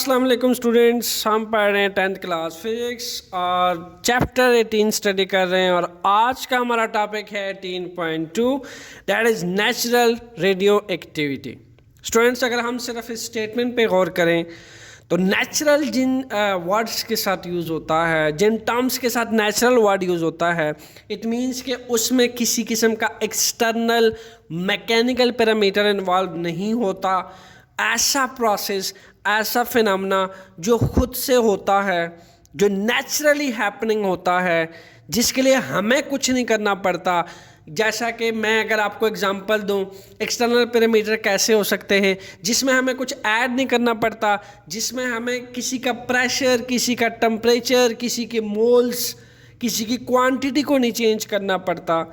अस्सलाम वालेकुम स्टूडेंट्स, हम पढ़ रहे हैं 10th क्लास फिजिक्स और चैप्टर 18 स्टडी कर रहे हैं। और आज का हमारा टॉपिक है 18.2 that is natural radio activity. Students, अगर हम सिर्फ इस स्टेटमेंट पे गौर करें तो नेचुरल जिन वर्ड्स के साथ यूज़ होता है, जिन टर्म्स के साथ नेचुरल वर्ड यूज़ होता है, इट मीन्स कि उसमें किसी किस्म का एक्सटर्नल मैकेनिकल पैरामीटर इन्वॉल्व नहीं होता। ऐसा प्रोसेस, ऐसा फिनोमेना जो खुद से होता है, जो नेचुरली हैपनिंग होता है, जिसके लिए हमें कुछ नहीं करना पड़ता। जैसा कि मैं अगर आपको एग्जांपल दूं, एक्सटर्नल पैरामीटर कैसे हो सकते हैं जिसमें हमें कुछ ऐड नहीं करना पड़ता, जिसमें हमें किसी का प्रेशर, किसी का टेम्परेचर, किसी के मोल्स, किसी की क्वांटिटी को नहीं चेंज करना पड़ता।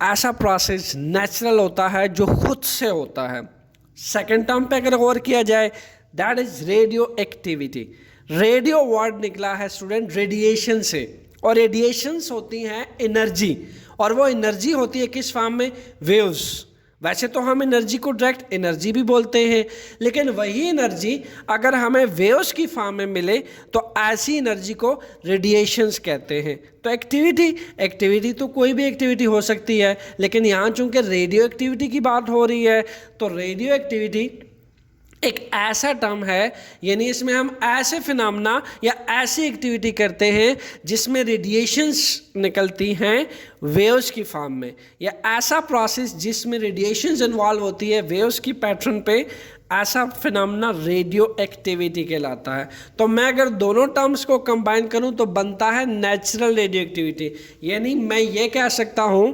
ऐसा प्रोसेस नेचुरल होता है जो खुद से होता है। सेकेंड टर्म पे अगर गौर किया जाए, that is radio activity. Radio word निकला है स्टूडेंट रेडिएशन से, और रेडिएशंस होती हैं एनर्जी, और वो एनर्जी होती है किस फॉर्म में? वेव्स। वैसे तो हम एनर्जी को डायरेक्ट एनर्जी भी बोलते हैं, लेकिन वही एनर्जी अगर हमें वेव्स की फॉर्म में मिले तो ऐसी एनर्जी को रेडिएशंस कहते हैं। तो एक्टिविटी तो कोई भी एक्टिविटी हो सकती है, लेकिन यहाँ चूंकि रेडियो एक्टिविटी की बात हो रही है तो रेडियो एक्टिविटी एक ऐसा टर्म है, यानी इसमें हम ऐसे फिनोमेना या ऐसी एक्टिविटी करते हैं जिसमें रेडिएशंस निकलती हैं वेव्स की फॉर्म में, या ऐसा प्रोसेस जिसमें रेडिएशंस इन्वॉल्व होती है वेव्स की पैटर्न पे, ऐसा फिनोमेना रेडियो एक्टिविटी कहलाता है। तो मैं अगर दोनों टर्म्स को कंबाइन करूं तो बनता है नेचुरल रेडियो एक्टिविटी। यानी मैं ये कह सकता हूं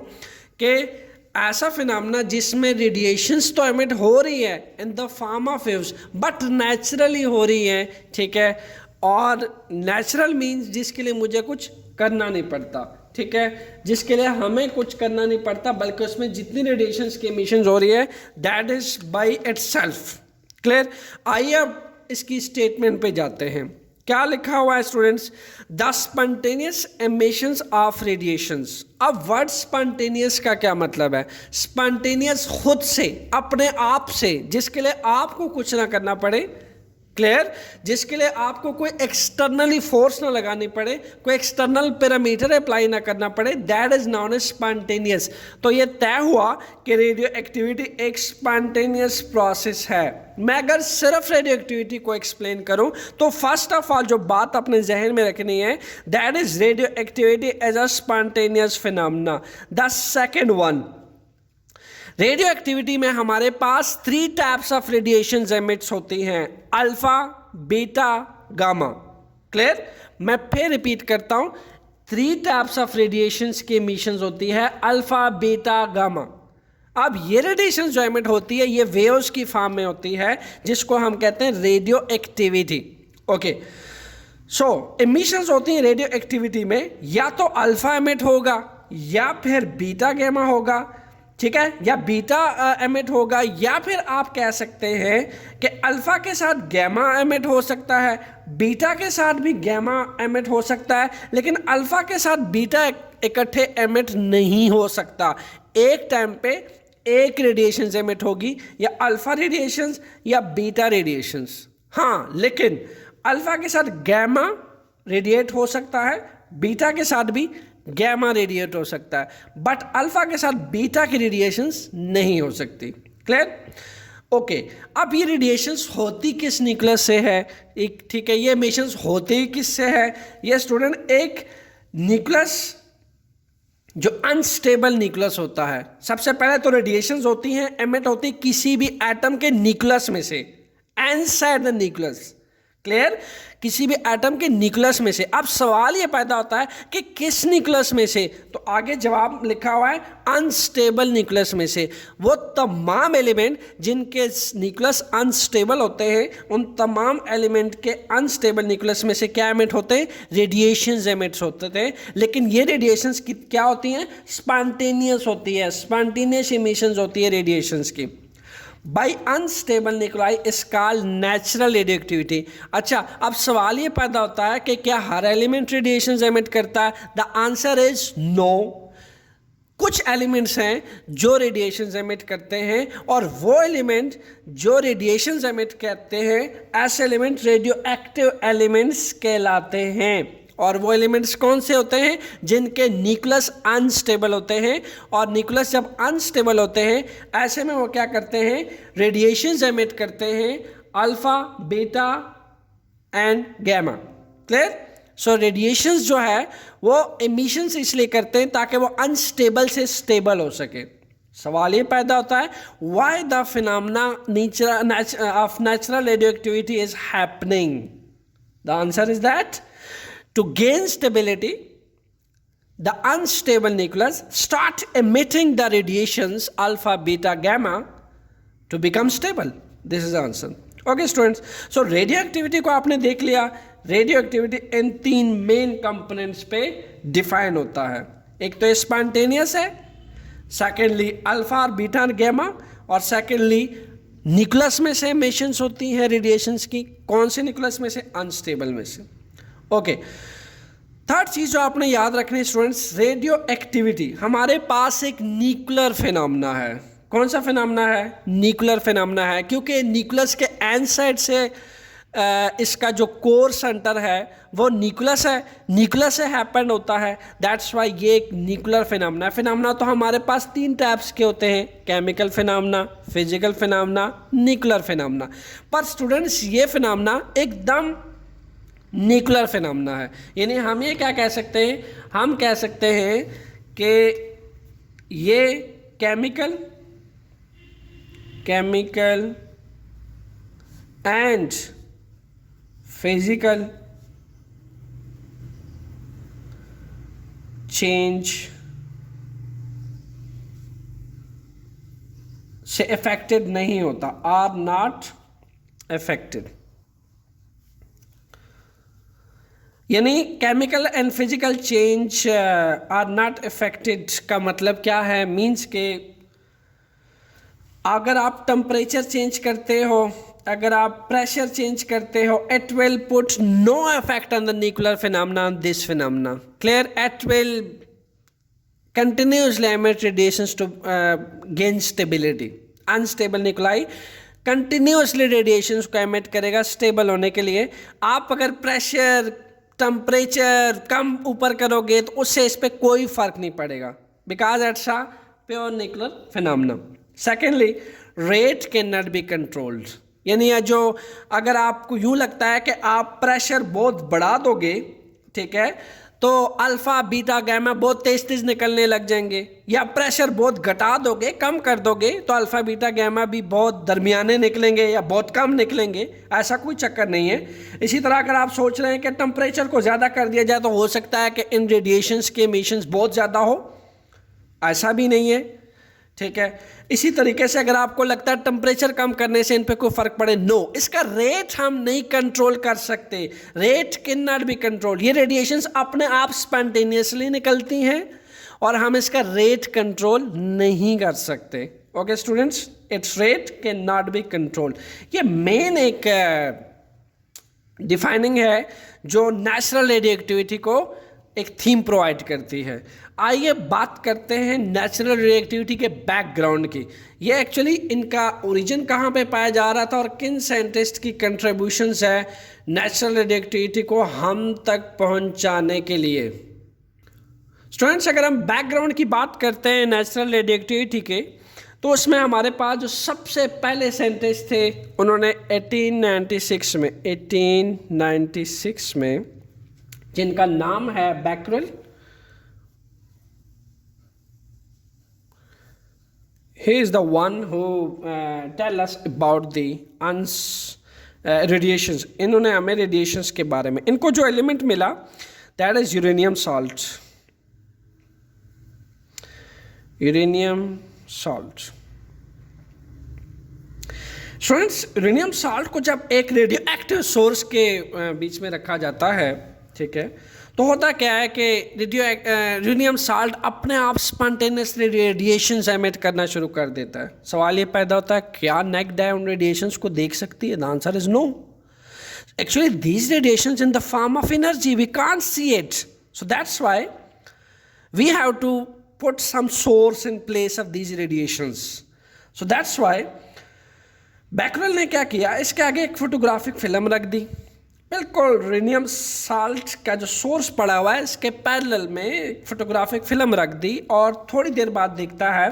कि ऐसा फिनोमेना जिसमें रेडिएशंस तो एमिट हो रही है इन the form of waves, but naturally हो रही है, ठीक है। और नेचुरल मीन्स जिसके लिए मुझे कुछ करना नहीं पड़ता, ठीक है, जिसके लिए हमें कुछ करना नहीं पड़ता, बल्कि उसमें जितनी रेडिएशंस की एमिशन हो रही है that is by itself. Clear? आइए अब इसकी स्टेटमेंट पे जाते हैं। क्या लिखा हुआ है students? The spontaneous emissions of radiations. अब वर्ड स्पॉन्टेनियस का क्या मतलब है? स्पॉन्टेनियस खुद से, अपने आप से, जिसके लिए आपको कुछ ना करना पड़े। क्लियर? जिसके लिए आपको कोई एक्सटर्नली फोर्स ना लगानी पड़े, कोई एक्सटर्नल पैरामीटर अप्लाई ना करना पड़े, that is non as spontaneous. तो ये तय हुआ कि रेडियो एक्टिविटी एक स्पॉन्टेनियस प्रोसेस है। मैं अगर सिर्फ रेडियो एक्टिविटी को एक्सप्लेन करूं तो फर्स्ट ऑफ ऑल जो बात अपने जहन में रखनी है, that is radioactivity as a spontaneous phenomena. The second one, radioactivity में हमारे पास 3 टाइप्स ऑफ रेडिएशंस एमिट्स होती हैं, अल्फा, बीटा, गामा। क्लियर? मैं फिर रिपीट करता हूं, 3 टाइप्स ऑफ रेडिएशंस की एमिशंस होती है, अल्फा, बीटा, गामा। अब ये रेडिएशन जो एमिट होती है ये वेव्स की फॉर्म में होती है, जिसको हम कहते हैं रेडियो एक्टिविटी। ओके, सो एमिशंस होती हैं रेडियो एक्टिविटी में, या तो अल्फा एमिट होगा या फिर बीटा गैमा होगा, ठीक है, या बीटा एमिट होगा, या फिर आप कह सकते हैं कि अल्फा के साथ गैमा एमिट हो सकता है, बीटा के साथ भी गैमा एमिट हो सकता है, लेकिन अल्फा के साथ बीटा इकट्ठे एमिट नहीं हो सकता। एक टाइम पे एक रेडिएशन एमिट होगी, या अल्फा रेडिएशंस या बीटा रेडिएशंस। हाँ, लेकिन अल्फा के साथ गैमा रेडिएट हो सकता है, बीटा के साथ भी गैमा रेडिएट हो सकता है, बट अल्फा के साथ बीटा की रेडिएशंस नहीं हो सकती। क्लियर? ओके, अब ये रेडिएशंस होती किस न्यूक्लियस से है? एक, ठीक है, ये एमिशंस होती किससे है? ये स्टूडेंट एक न्यूक्लियस जो अनस्टेबल न्यूक्लियस होता है। सबसे पहले तो रेडिएशंस होती हैं, एमिट होती किसी भी एटम के न्यूक्लियस में से, इनसाइड द न्यूक्लियस। क्लियर? किसी भी एटम के न्यूक्लियस में से। अब सवाल ये पैदा होता है कि किस न्यूक्लियस में से? तो आगे जवाब लिखा हुआ है अनस्टेबल न्यूक्लियस में से। वो तमाम एलिमेंट जिनके न्यूक्लियस अनस्टेबल होते हैं, उन तमाम एलिमेंट के अनस्टेबल न्यूक्लियस में से क्या एमिट होते हैं? रेडिएशंस एमिट्स होते थे। लेकिन ये रेडिएशंस क्या होती हैं? स्पॉन्टेनियस होती है, स्पॉन्टेनियस एमिशंस होती है रेडिएशंस की। By unstable nuclei is called natural radio activity. अच्छा, अब सवाल ये पैदा होता है कि क्या हर एलिमेंट रेडिएशन एमिट करता है? The answer is no. कुछ एलिमेंट्स हैं जो रेडिएशंस एमिट करते हैं, और वो एलिमेंट जो रेडिएशंस एमिट करते हैं ऐसे एलिमेंट रेडियो एक्टिव एलिमेंट्स कहलाते हैं। और वो एलिमेंट्स कौन से होते हैं? जिनके न्यूक्लियस अनस्टेबल होते हैं, और न्यूक्लियस जब अनस्टेबल होते हैं ऐसे में वो क्या करते हैं? रेडिएशंस एमिट करते हैं, alpha, beta and gamma. Clear? So radiations जो है वो एमिशंस इसलिए करते हैं ताकि वो अनस्टेबल से स्टेबल हो सके। सवाल ये पैदा होता है, why the phenomena of natural radio activity is happening? The answer is that to gain stability, the unstable nucleus start emitting the radiations alpha, beta, gamma to become stable. This is the answer. Okay students, so radioactivity को आपने देख लिया। radioactivity इन 3 main components पे define होता है। एक तो spontaneous है, सेकेंडली अल्फा और बीटा और गैमा, और सेकेंडली न्यूक्लियस में से एमिशंस होती हैं रेडिएशंस की। कौन से न्यूक्लियस में से? अनस्टेबल में से। ओके, थर्ड चीज जो आपने याद रखनी स्टूडेंट्स, रेडियो एक्टिविटी हमारे पास एक न्यूक्लियर फिनोमेना है। कौन सा फिनोमेना है? न्यूक्लियर फिनोमेना है, क्योंकि न्यूक्लियस के एंड साइड से इसका जो कोर सेंटर है वो न्यूक्लियस है, न्यूक्लियस से हैपन होता है। दैट्स वाई ये एक न्यूक्लियर फिनोमेना है। फिनोमेना तो हमारे पास 3 टाइप्स के होते हैं, chemical phenomena, physical phenomena, nuclear phenomena. पर स्टूडेंट्स ये फिनोमेना एकदम न्यूक्लियर फिनोमेना है। यानी हम ये क्या कह सकते हैं? हम कह सकते हैं कि ये केमिकल एंड फिजिकल चेंज से अफेक्टेड नहीं होता, आर नॉट अफेक्टेड। यानी chemical and physical change are not affected का मतलब क्या है? मीन्स के अगर आप टेम्परेचर चेंज करते हो, अगर आप प्रेशर चेंज करते हो, it will put no effect on the nuclear phenomena, this phenomena. Clear? It will continuously emit radiations to gain stability. Unstable nuclei continuously radiations को एमिट करेगा स्टेबल होने के लिए। आप अगर प्रेशर, टेम्परेचर कम ऊपर करोगे तो उससे इस पर कोई फर्क नहीं पड़ेगा, because it's a pure nuclear phenomena. Secondly, rate can not be controlled. यानी जो अगर आपको यूँ लगता है कि आप प्रेशर बहुत बढ़ा दोगे, ठीक है, तो अल्फा, बीटा, गैमा बहुत तेज निकलने लग जाएंगे, या प्रेशर बहुत घटा दोगे, कम कर दोगे, तो अल्फा, बीटा, गैमा भी बहुत दरमियाने निकलेंगे या बहुत कम निकलेंगे। ऐसा कोई चक्कर नहीं है। इसी तरह अगर आप सोच रहे हैं कि टेम्परेचर को ज़्यादा कर दिया जाए तो हो सकता है कि इन रेडिएशंस के एमिशंस बहुत ज़्यादा हो, ऐसा भी नहीं है। ठीक है, इसी तरीके से अगर आपको लगता है टेम्परेचर कम करने से इन पे कोई फर्क पड़े, नो, इसका रेट हम नहीं कंट्रोल कर सकते। Rate can not be control. ये रेडिएशंस अपने आप स्पॉन्टेनियसली निकलती हैं और हम इसका रेट कंट्रोल नहीं कर सकते। Okay students, it's rate can not be control. ये मेन एक डिफाइनिंग है जो नेचुरल रेडियो एक्टिविटी को एक थीम प्रोवाइड करती है। आइए बात करते हैं नेचुरल रिएक्टिविटी के बैकग्राउंड की। ये एक्चुअली इनका ओरिजिन कहाँ पे पाया जा रहा था और किन साइंटिस्ट की कंट्रीब्यूशंस है नेचुरल रिएक्टिविटी को हम तक पहुंचाने के लिए। स्टूडेंट्स, अगर हम बैकग्राउंड की बात करते हैं नेचुरल रिएक्टिविटी के, तो उसमें हमारे पास जो सबसे पहले साइंटिस्ट थे उन्होंने 1896 में जिनका नाम है Becquerel, he is the one who tell us about the radiations। इन्होंने हमें रेडिएशंस के बारे में, इनको जो एलिमेंट मिला that is uranium salt. Uranium salt students, uranium salt को जब एक रेडियो एक्टिव सोर्स के बीच में रखा जाता है, ठीक है, तो होता क्या है कि यूरेनियम सॉल्ट अपने आप स्पॉन्टेनियसली रेडिएशंस एमिट करना शुरू कर देता है। सवाल ये पैदा होता है, क्या नेक डाउन रेडिएशंस को देख सकती है? The answer is no. Actually these radiations in the form of energy, we can't see it, so that's why we have to put some source in place of these radiations. So that's why Becquerel ने क्या किया, इसके आगे एक photographic film रख दी, बिल्कुल radium salt का जो सोर्स पड़ा हुआ है इसके पैरेलल में एक फोटोग्राफिक फिल्म रख दी, और थोड़ी देर बाद देखता है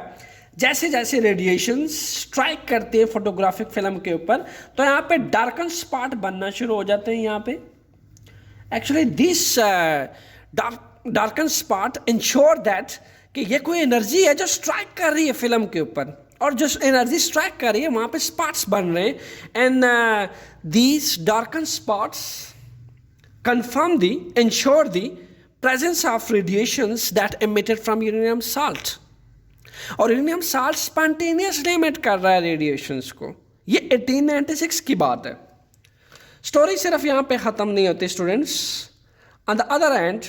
जैसे जैसे रेडिएशन स्ट्राइक करती है फोटोग्राफिक फिल्म के ऊपर, तो यहाँ पे डार्कन स्पॉट बनना शुरू हो जाते हैं. यहाँ पे actually this darken spot ensure that कि ये कोई एनर्जी है जो स्ट्राइक कर रही है फिल्म के ऊपर, और जो एनर्जी स्ट्राइक कर रही है वहाँ पे स्पॉट्स बन रहे हैं. And these darken spots confirm the ensure the presence of radiations that emitted from uranium salt. और यूरेनियम साल्ट स्पॉन्टेनियसली एमिट कर रहा है रेडिएशंस को. ये 1896 की बात है. स्टोरी सिर्फ यहाँ पे ख़त्म नहीं होती students. On the other hand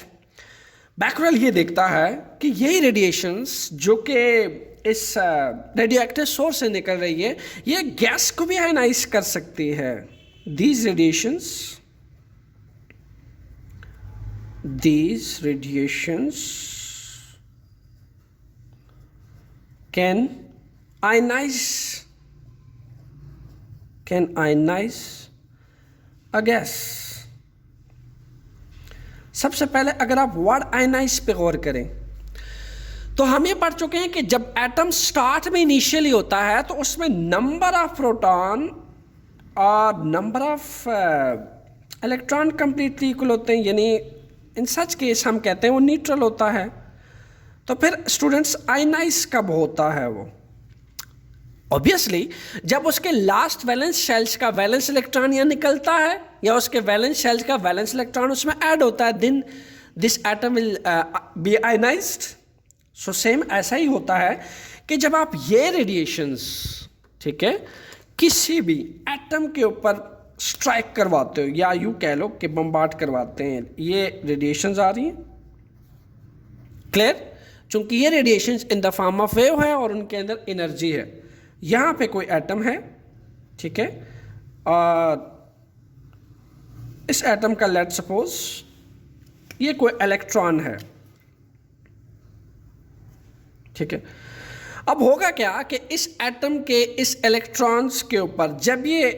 Becquerel ये देखता है कि यही रेडिएशंस जो कि इस रेडियो एक्टिव सोर्स से निकल रही है, ये गैस को भी आयनाइज कर सकती है. these radiations can ionize a gas. सबसे पहले अगर आप वर्ड आयनाइज पे गौर करें तो हम ये पढ़ चुके हैं कि जब एटम स्टार्ट में इनिशियली होता है तो उसमें नंबर ऑफ प्रोटॉन और number of electron completely equal होते हैं, यानी इन सच केस हम कहते हैं वो न्यूट्रल होता है. तो फिर स्टूडेंट्स आयनाइज कब होता है? वो ऑब्वियसली जब उसके लास्ट वैलेंस शेल्स का वैलेंस इलेक्ट्रॉन यहाँ निकलता है या उसके वैलेंस शेल्स का वैलेंस इलेक्ट्रॉन उसमें ऐड होता है, then this atom will be ionised. So same ऐसा ही होता है कि जब आप ये रेडिएशंस, ठीक है, किसी भी एटम के ऊपर स्ट्राइक करवाते हो या यूँ कह लो कि बम्बार्ड करवाते हैं, ये रेडिएशंस आ रही हैं. क्लियर? चूंकि ये radiations in the form of wave है और उनके अंदर एनर्जी है. यहाँ पे कोई एटम है, ठीक है, और इस एटम का लेट सपोज ये कोई इलेक्ट्रॉन है, ठीक है. अब होगा क्या कि इस एटम के इस इलेक्ट्रॉन्स के ऊपर जब ये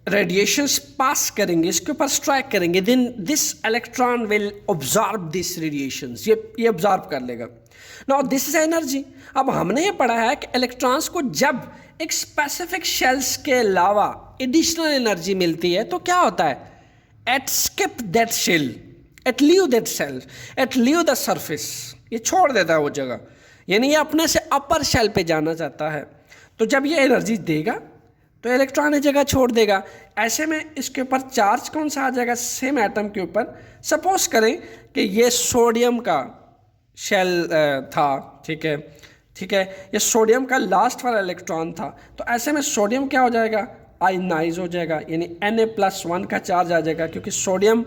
रेडिएशंस पास करेंगे, इसके ऊपर स्ट्राइक करेंगे, then this electron will absorb this radiations, ये ऑब्जॉर्ब कर लेगा. Now this is energy. अब हमने ये पढ़ा है कि इलेक्ट्रॉन्स को जब एक स्पेसिफिक शेल्स के अलावा एडिशनल एनर्जी मिलती है तो क्या होता है? It skip that shell, it leave that shell, it leave the surface, ये छोड़ देता है वो जगह, यानी ये अपने से अपर शेल पे जाना चाहता है. तो जब ये एनर्जी देगा तो इलेक्ट्रॉन ये जगह छोड़ देगा. ऐसे में इसके ऊपर चार्ज कौन सा आ जाएगा? सेम एटम के ऊपर. सपोज करें कि ये सोडियम का शेल था, ठीक है, ठीक है, ये सोडियम का लास्ट वाला इलेक्ट्रॉन था, तो ऐसे में सोडियम क्या हो जाएगा? आयनाइज हो जाएगा, यानी Na+1 का चार्ज आ जाएगा, क्योंकि सोडियम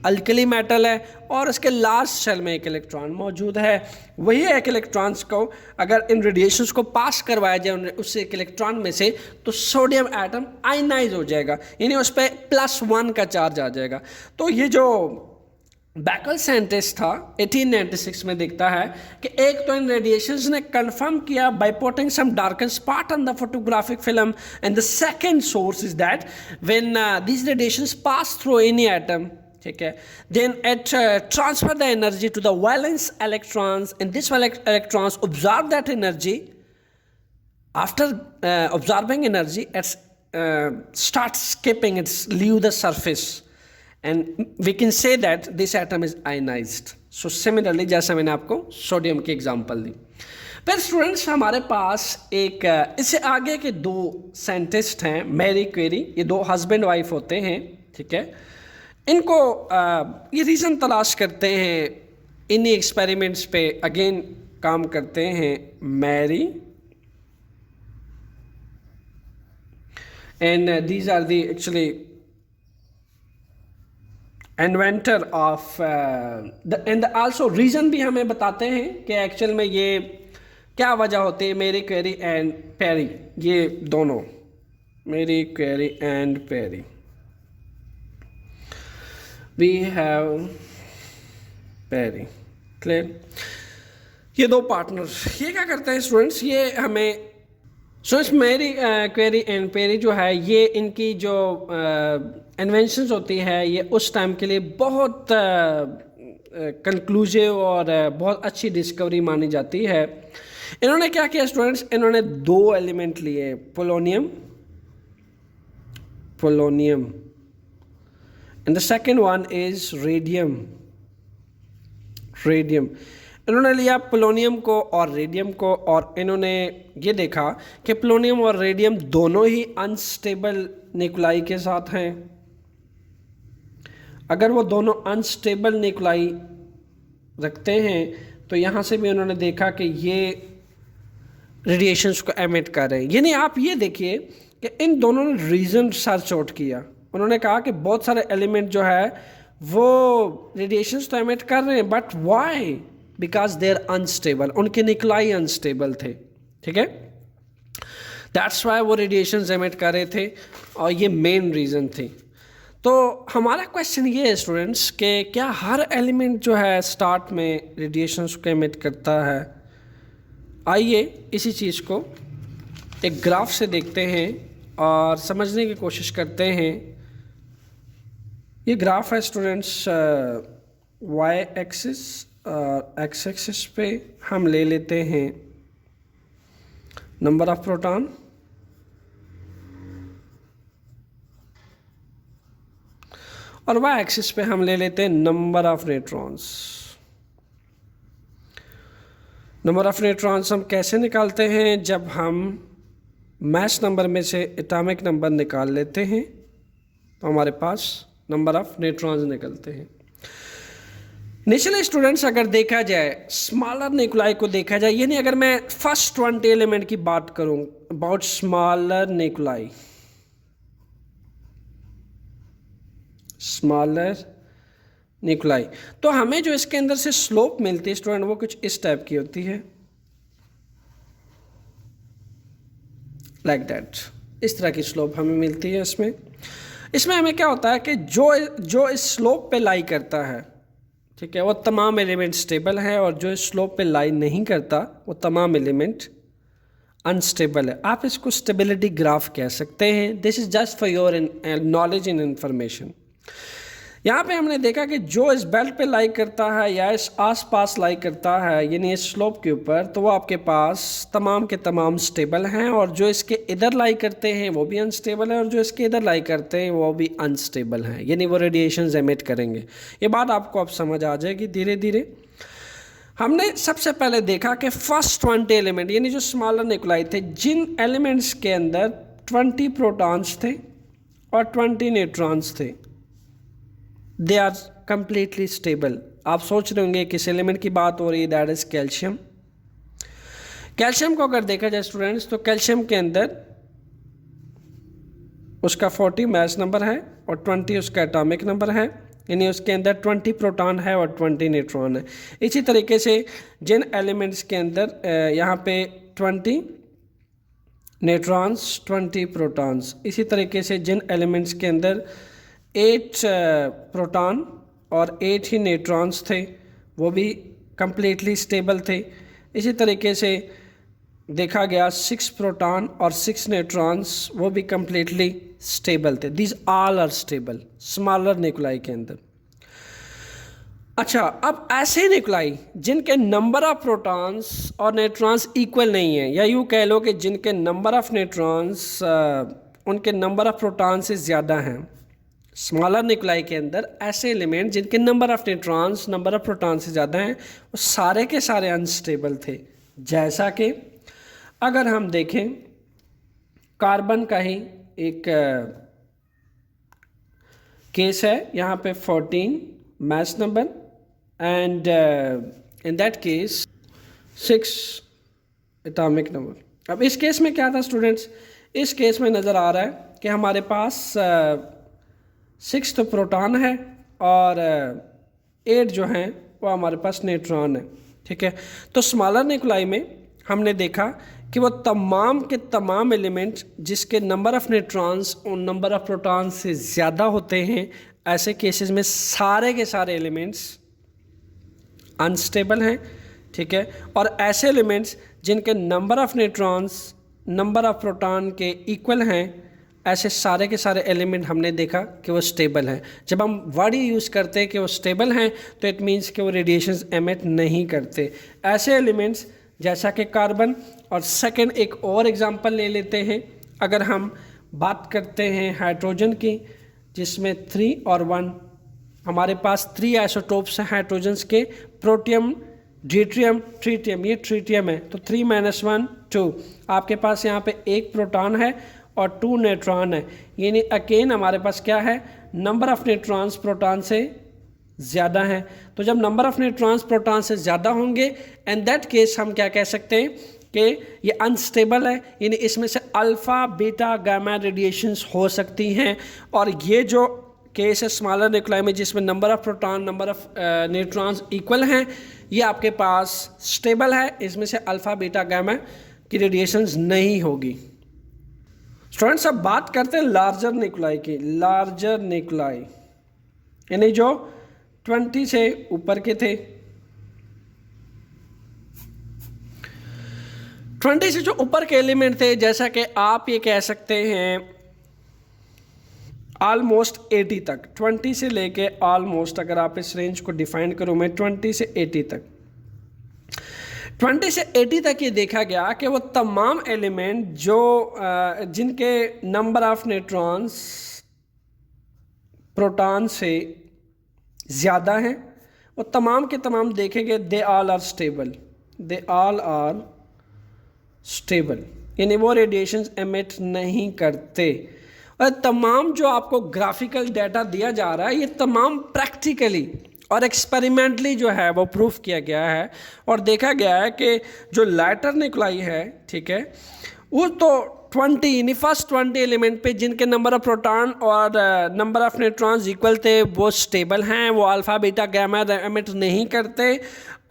अल्कली मेटल है और इसके लास्ट शेल में एक इलेक्ट्रॉन मौजूद है. वही एक इलेक्ट्रॉन्स को अगर इन रेडिएशंस को पास करवाया जाए उससे एक इलेक्ट्रॉन में से, तो सोडियम एटम आयनाइज हो जाएगा, यानी उस पर +1 का चार्ज आ जाएगा. तो ये जो बैकल साइंटिस्ट था 1896 में देखता है कि एक तो इन रेडिएशंस ने कंफर्म किया by putting some darken spot on the photographic film, and the second source is that when these radiations pass through any atom, ठीक है, then it transfer the energy to the valence electrons, and this electrons absorb that energy. After absorbing energy it's start skipping, it's leave the surface, and we can say that this atom is ionized. So similarly जैसा मैंने आपको sodium की example दी. फिर students हमारे पास एक इससे आगे के दो साइंटिस्ट हैं, मैरी क्वेरी. ये दो हस्बैंड वाइफ होते हैं, ठीक है. इनको ये रीज़न तलाश करते हैं, इन्हीं एक्सपेरिमेंट्स पे अगेन काम करते हैं. Marie and these are the actually inventor of and also reason भी हमें बताते हैं कि एक्चुअल में ये क्या वजह होती है. मैरी क्वेरी एंड पेरी, ये दोनों, Marie Curie and Pierre, we have Pierre. Clear? ये दो पार्टनर ये क्या करते हैं स्टूडेंट्स, ये हमें स्टूडेंट्स मेरी क्वेरी एंड पेरी जो है ये इनकी जो इन्वेंशंस होती है ये उस टाइम के लिए बहुत कंक्लूसिव और बहुत अच्छी डिस्कवरी मानी जाती है। इन्होंने क्या किया स्टूडेंट्स, इन्होंने दो एलिमेंट लिए, polonium and the second one is radium. इन्होंने लिया पोलोनियम को और रेडियम को और इन्होंने ये देखा कि पोलोनियम और रेडियम दोनों ही अनस्टेबल न्यूक्लाई के साथ हैं। अगर वो दोनों अनस्टेबल न्यूक्लाई रखते हैं तो यहाँ से भी उन्होंने देखा कि ये रेडिएशंस को एमिट कर रहे हैं। यानी आप ये देखिए कि इन दोनों ने रीज़न सर्च आउट किया। उन्होंने कहा कि बहुत सारे एलिमेंट जो है वो रेडिएशंस तो एमिट कर रहे हैं, but why? Because they are unstable, उनके न्यूक्लाई अनस्टेबल थे। ठीक है, दैट्स वाई वो रेडिएशंस एमिट कर रहे थे और ये मेन रीज़न थी। तो हमारा क्वेश्चन ये है स्टूडेंट्स कि क्या हर एलिमेंट जो है स्टार्ट में रेडिएशंस को एमिट करता है? आइए इसी चीज़ को एक ग्राफ से देखते हैं और समझने की कोशिश करते हैं। ये ग्राफ है स्टूडेंट्स वाई एक्सिस और एक्स एक्सिस पे हम ले लेते हैं नंबर ऑफ प्रोटॉन और वाई एक्सिस पे हम ले लेते हैं number of neutrons. Number of neutrons हम कैसे निकालते हैं? जब हम मास नंबर में से एटॉमिक नंबर निकाल लेते हैं तो हमारे पास नंबर ऑफ न्यूट्रॉन्स निकलते हैं। नेचुरली स्टूडेंट्स अगर देखा जाए स्मॉलर न्यूक्लाई को देखा जाए, यानी अगर मैं फर्स्ट 20 एलिमेंट की बात करूं अबाउट स्मॉलर न्यूक्लाई, तो हमें जो इसके अंदर से स्लोप मिलती है स्टूडेंट वो कुछ इस टाइप की होती है, लाइक दैट। इस तरह की स्लोप हमें मिलती है। इसमें हमें क्या होता है कि जो इस स्लोप पे लाई करता है, ठीक है, वो तमाम एलिमेंट स्टेबल है और जो इस स्लोप पे लाई नहीं करता वो तमाम एलिमेंट अनस्टेबल है। आप इसको स्टेबिलिटी ग्राफ कह सकते हैं। This is just for your knowledge and information. यहाँ पे हमने देखा कि जो इस बेल्ट पे लाई करता है या इस आसपास लाई करता है यानी इस स्लोप के ऊपर, तो वो आपके पास तमाम के तमाम स्टेबल हैं और जो इसके इधर लाई करते हैं वो भी अनस्टेबल है और जो इसके इधर लाई करते हैं वो भी अनस्टेबल हैं, यानी वो रेडिएशंस एमिट करेंगे। ये बात आपको अब समझ आ जाएगी धीरे धीरे। हमने सबसे पहले देखा कि फर्स्ट 20 एलिमेंट यानी जो स्मॉलर न्यूक्लाई थे, जिन एलिमेंट्स के अंदर 20 प्रोटॉन्स थे और 20 न्यूट्रॉन्स थे, दे आर कंप्लीटली स्टेबल। आप सोच रहे होंगे किस एलिमेंट की बात हो रही है, दैट इज कैल्शियम। कैल्शियम को अगर देखा जाए स्टूडेंट्स तो कैल्शियम के अंदर उसका 40 मास नंबर है और 20 उसका एटॉमिक नंबर है, यानी उसके अंदर 20 प्रोटॉन है और 20 न्यूट्रॉन है। इसी तरीके से जिन एलिमेंट्स के अंदर यहाँ पे 20 न्यूट्रॉन्स 20 प्रोटॉन्स, इसी तरीके से जिन एलिमेंट्स के अंदर 8 प्रोटॉन और 8 ही न्यूट्रॉन्स थे वो भी कंप्लीटली स्टेबल थे। इसी तरीके से देखा गया 6 प्रोटॉन और 6 न्यूट्रॉन्स वो भी कंप्लीटली स्टेबल थे। These all are stable smaller nuclei के अंदर। अच्छा, अब ऐसे न्यूक्लाई जिनके नंबर ऑफ प्रोटॉन्स और न्यूट्रॉन्स इक्वल नहीं है, या यूँ कह लो कि जिनके नंबर ऑफ न्यूट्रॉन्स उनके नंबर ऑफ प्रोटॉन से ज़्यादा हैं। स्मॉलर न्यूक्लाई के अंदर ऐसे एलिमेंट जिनके number of neutrons number of proton से ज़्यादा हैं वो सारे के सारे अनस्टेबल थे। जैसा कि अगर हम देखें कार्बन का ही एक केस है, यहाँ पे 14 mass number and in that case 6 atomic number. अब इस केस में क्या था स्टूडेंट्स, इस केस में नज़र आ रहा है कि हमारे पास 6 तो प्रोटॉन है और 8 जो हैं वो हमारे पास न्यूट्रॉन है। ठीक है, तो स्मॉलर न्यूक्लाई में हमने देखा कि वो तमाम के तमाम एलिमेंट जिसके नंबर ऑफ न्यूट्रॉन्स और नंबर ऑफ प्रोटॉन से ज़्यादा होते हैं, ऐसे केसेस में सारे के सारे एलिमेंट्स अनस्टेबल हैं। ठीक है। और ऐसे एलिमेंट्स जिनके number of neutrons number of proton के इक्वल हैं, ऐसे सारे के सारे एलिमेंट हमने देखा कि वो स्टेबल हैं। जब हम वर्ड यूज़ करते हैं कि वो स्टेबल हैं तो इट मीन्स कि वो रेडिएशंस एमिट नहीं करते। ऐसे एलिमेंट्स जैसा कि कार्बन, और सेकंड एक और एग्जांपल ले लेते हैं। अगर हम बात करते हैं हाइड्रोजन की, जिसमें 3 और 1 हमारे पास 3 आइसोटोप्स हैं हाइड्रोजन्स के, प्रोटियम, ड्यूटेरियम, ट्रिटियम। ये ट्रिटियम है तो 3 - 1 2। आपके पास यहाँ पे एक प्रोटॉन है और 2 न्यूट्रॉन है, यानी अगेन हमारे पास क्या है, नंबर ऑफ न्यूट्रॉन्स प्रोटॉन से ज़्यादा हैं। तो जब नंबर ऑफ न्यूट्रॉन्स प्रोटॉन से ज़्यादा होंगे, इन दैट केस हम क्या कह सकते हैं कि ये अनस्टेबल है, यानी इसमें से अल्फ़ा बीटा गामा रेडिएशंस हो सकती हैं। और ये जो केस है स्मॉलर न्यूक्लाई में, जिसमें number of proton number of neutrons equal हैं, ये आपके पास स्टेबल है, इसमें से अल्फ़ा बीटा गामा की रेडिएशंस नहीं होगी। स्टूडेंट्स अब बात करते हैं लार्जर न्यूक्लाई की। लार्जर न्यूक्लाई यानी जो 20 से ऊपर के थे, 20 से जो ऊपर के एलिमेंट थे, जैसा कि आप ये कह सकते हैं ऑलमोस्ट 80 तक, 20 से लेके ऑलमोस्ट, अगर आप इस रेंज को डिफाइन करूँ मैं 20 से 80 तक, 20 से 80 तक ये देखा गया कि वो तमाम एलिमेंट जो जिनके नंबर ऑफ न्यूट्रॉन्स प्रोटॉन से ज़्यादा हैं, वो तमाम के तमाम देखे गए they all are stable, they all are stable, यानी वो रेडिएशंस एमिट नहीं करते। और तमाम जो आपको ग्राफिकल डाटा दिया जा रहा है, ये तमाम प्रैक्टिकली और एक्सपेरिमेंटली जो है वो प्रूफ किया गया है और देखा गया है कि जो लाइटर न्यूक्लाई है, ठीक है, वो तो 20 यानी फर्स्ट 20 एलिमेंट पे जिनके नंबर ऑफ प्रोटॉन और नंबर ऑफ न्यूट्रॉन्स इक्वल थे, वो स्टेबल हैं, वो अल्फ़ा बीटा गामा एमिट नहीं करते।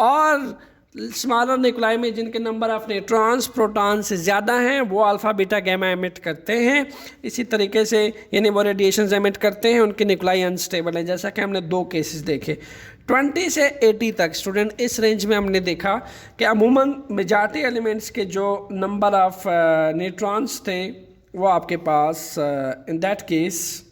और स्मॉलर न्यूक्लाई में जिनके नंबर ऑफ न्यूट्रॉन्स प्रोटॉन से ज़्यादा हैं, वो अल्फ़ा बीटा गामा एमिट करते हैं। इसी तरीके से यानी वो रेडिएशंस एमिट करते हैं, उनकी न्यूक्लाई अनस्टेबल है। जैसा कि हमने 2 केसेस देखे 20 से 80 तक। स्टूडेंट इस रेंज में हमने देखा कि अमूमन मेजॉरिटी एलिमेंट्स के जो नंबर ऑफ न्यूट्रॉन्स थे वो आपके पास in that case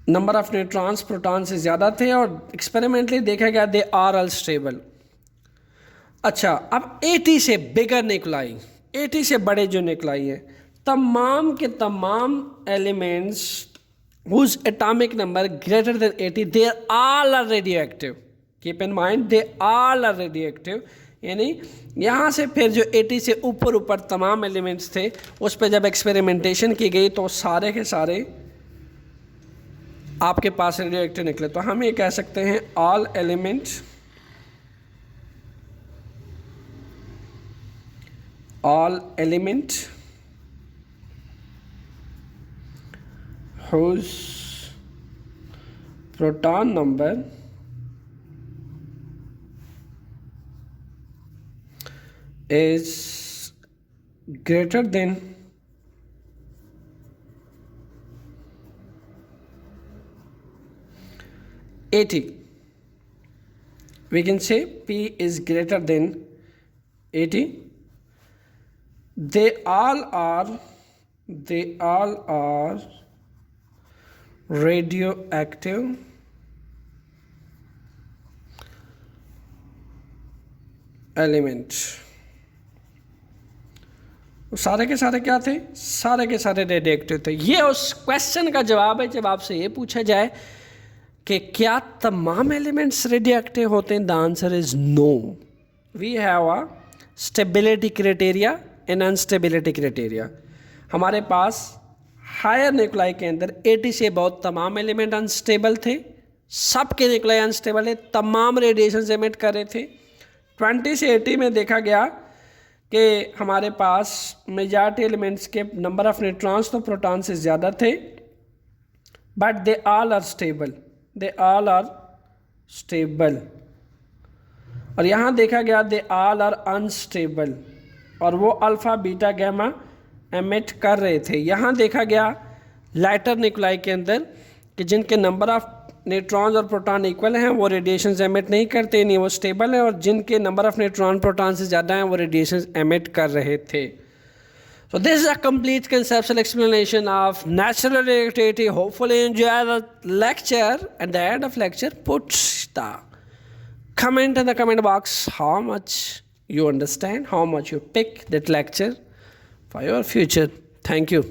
number of neutrons proton से ज़्यादा थे और एक्सपेरिमेंटली देखा गया दे आर ऑल स्टेबल। अच्छा, अब 80 से बिगर न्यूक्लाई, 80 से बड़े जो न्यूक्लाई है, तमाम के तमाम elements whose atomic number greater than 80 they all are radioactive. Keep in mind they all are radioactive, यानी यहाँ से फिर जो 80 से ऊपर तमाम एलिमेंट्स थे उस पर जब एक्सपेरिमेंटेशन की गई तो सारे के सारे आपके पास रेडियो एक्टिव निकले। तो हम ये कह सकते हैं all element whose proton number is greater than 80, we can say P is greater than 80. They all are radioactive element. सारे के सारे क्या थे? सारे के सारे रेडियोएक्टिव थे। ये उस क्वेश्चन का जवाब है जब आपसे ये पूछा जाए कि क्या तमाम एलिमेंट्स रेडियोएक्टिव होते हैं। The answer is no. We have a stability criteria and instability criteria. हमारे पास हायर न्यूक्लाई के अंदर 80 से बहुत तमाम एलिमेंट अनस्टेबल थे, सबके न्यूक्लाई अनस्टेबल है, तमाम रेडिएशन एमिट कर रहे थे। 20 से 80 में देखा गया कि हमारे पास मेजॉरिटी एलिमेंट्स के नंबर ऑफ न्यूट्रॉन्स तो प्रोटॉन से ज़्यादा थे, but they all are stable, they all are stable. और यहाँ देखा गया दे ऑल आर अनस्टेबल, और वो अल्फ़ा बीटा गामा एमिट कर रहे थे। यहाँ देखा गया लाइटर न्यूक्लाई के अंदर कि जिनके नंबर ऑफ न्यूट्रॉन्स और प्रोटॉन इक्वल हैं वो रेडिएशन एमिट नहीं करते, नहीं वो स्टेबल है, और जिनके नंबर ऑफ न्यूट्रॉन प्रोटॉन से ज़्यादा हैं वो रेडिएशन एमिट कर रहे थे. So this is a complete conceptual explanation of natural radioactivity. Hopefully you enjoy the lecture. At the end of lecture, put the comment in the comment box how much you understand, how much you pick that lecture for your future. Thank you.